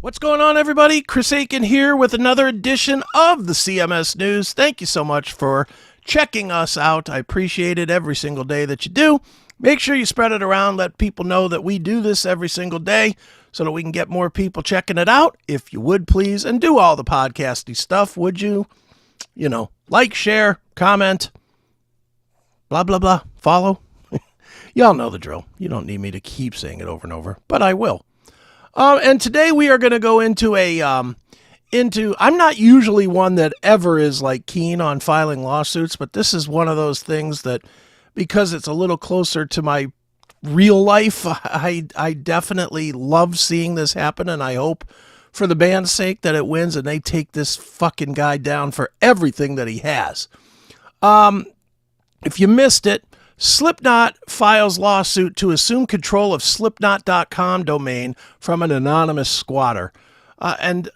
What's going on, everybody? Chris Aiken here with another edition of the CMS News. Thank you so much for checking us out. I appreciate it every single day that you do. Make sure you spread it around. Let people know that we do this every single day so that we can get more people checking it out. If you would, please, and do all the podcasty stuff, would you? You know, like, share, comment, blah, blah, blah, follow. Y'all know the drill. You don't need me to keep saying it over and over, but I will. And today we are going to go into I'm not usually one that ever is like keen on filing lawsuits, but this is one of those things that, because it's a little closer to my real life, I definitely love seeing this happen, and I hope for the band's sake that it wins and they take this fucking guy down for everything that he has. If you missed it, Slipknot files lawsuit to assume control of Slipknot.com domain from an anonymous squatter. And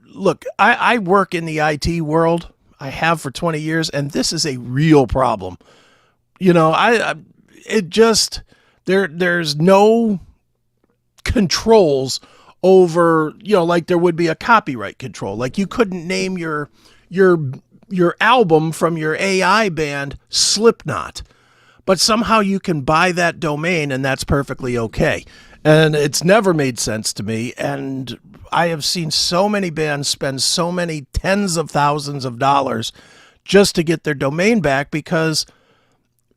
look, I work in the IT world. I have for 20 years, and this is a real problem. You know, there's no controls over, you know, like there would be a copyright control. Like you couldn't name your album from your AI band Slipknot. But somehow you can buy that domain, and that's perfectly okay. And it's never made sense to me. And I have seen so many bands spend so many tens of thousands of dollars just to get their domain back, because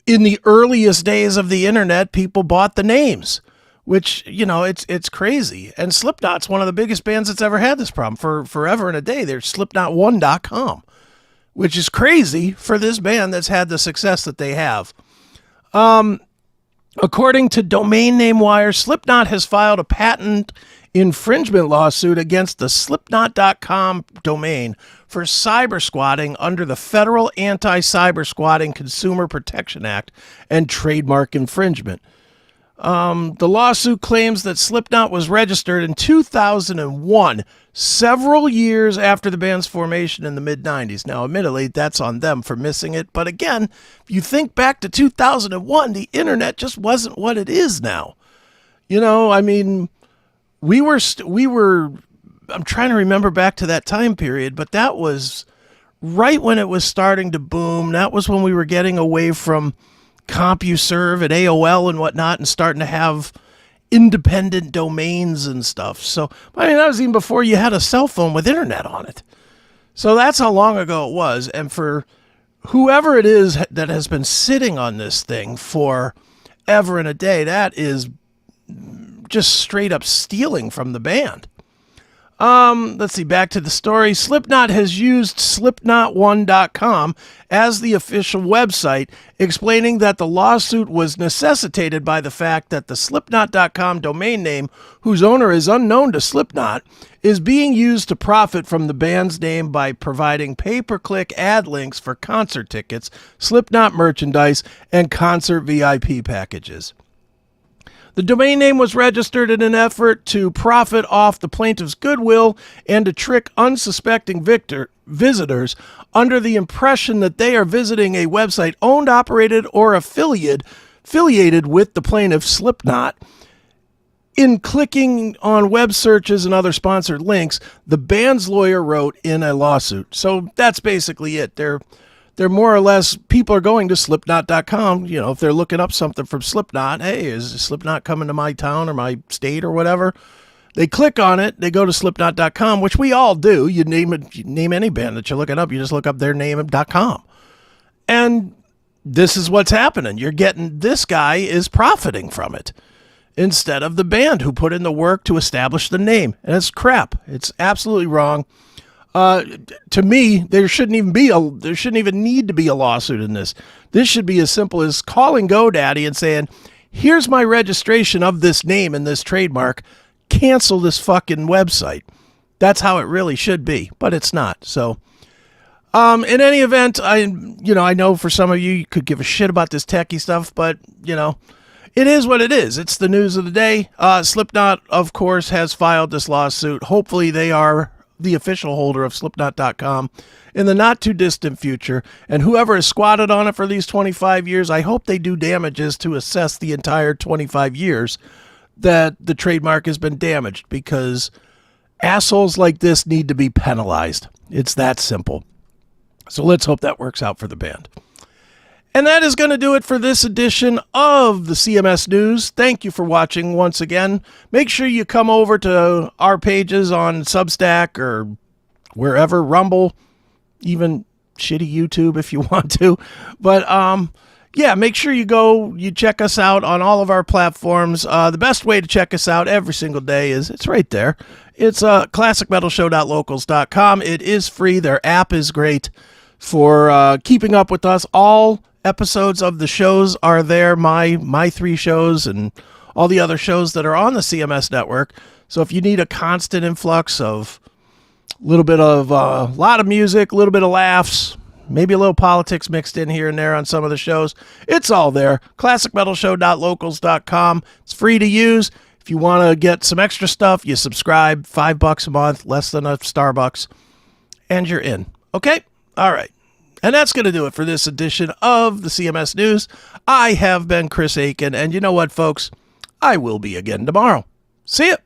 in the earliest days of the internet, people bought the names, which, you know, it's crazy. And Slipknot's one of the biggest bands that's ever had this problem for forever and a day. They're Slipknot1.com, which is crazy for this band that's had the success that they have. According to Domain Name Wire, Slipknot has filed a patent infringement lawsuit against the Slipknot.com domain for cyber squatting under the Federal Anti-Cyber Squatting Consumer Protection Act and trademark infringement. The lawsuit claims that Slipknot was registered in 2001, several years after the band's formation in the mid-90s. Now, admittedly, that's on them for missing it. But again, if you think back to 2001, the internet just wasn't what it is now. You know, I mean, we were, I'm trying to remember back to that time period, but that was right when it was starting to boom. That was when we were getting away from CompuServe and AOL and whatnot and starting to have independent domains and stuff. So, I mean, that was even before you had a cell phone with internet on it. So that's how long ago it was. And for whoever it is that has been sitting on this thing for ever and a day, that is just straight up stealing from the band. Let's see, back to the story. Slipknot has used Slipknot1.com as the official website, explaining that the lawsuit was necessitated by the fact that the Slipknot.com domain name, whose owner is unknown to Slipknot, is being used to profit from the band's name by providing pay-per-click ad links for concert tickets, Slipknot merchandise, and concert VIP packages. The domain name was registered in an effort to profit off the plaintiff's goodwill and to trick unsuspecting visitors under the impression that they are visiting a website owned, operated, or affiliated with the plaintiff, Slipknot. In clicking on web searches and other sponsored links, the band's lawyer wrote in a lawsuit. So that's basically it. They're more or less, people are going to Slipknot.com, you know, if they're looking up something from Slipknot, hey, is Slipknot coming to my town or my state or whatever? They click on it, they go to Slipknot.com, which we all do. You name any band that you're looking up, you just look up their name.com. And this is what's happening. You're getting, this guy is profiting from it instead of the band who put in the work to establish the name. And it's crap. It's absolutely wrong. To me, there shouldn't even need to be a lawsuit in this. This should be as simple as calling GoDaddy and saying, here's my registration of this name and this trademark. Cancel this fucking website. That's how it really should be, but it's not. So, in any event, I know for some of you could give a shit about this techie stuff, but you know, it is what it is. It's the news of the day. Slipknot, of course, has filed this lawsuit. Hopefully they are the official holder of Slipknot.com in the not too distant future. And whoever has squatted on it for these 25 years, I hope they do damages to assess the entire 25 years that the trademark has been damaged, because assholes like this need to be penalized. It's that simple. So let's hope that works out for the band. And that is going to do it for this edition of the CMS News. Thank you for watching once again. Make sure you come over to our pages on Substack or wherever, Rumble, even shitty YouTube if you want to. But yeah, make sure you check us out on all of our platforms. The best way to check us out every single day it's right there. It's classicmetalshow.locals.com. It is free. Their app is great for keeping up with us. All episodes of the shows are there, my 3 shows and all the other shows that are on the CMS network. So if you need a constant influx of a little bit of a lot of music, a little bit of laughs, maybe a little politics mixed in here and there on some of the shows, it's all there. classicmetalshow.locals.com. It's free to use. If you want to get some extra stuff, you subscribe, $5 a month, less than a Starbucks, and you're in. Okay? All right. And that's going to do it for this edition of the CMS News. I have been Chris Aiken, and you know what, folks? I will be again tomorrow. See ya.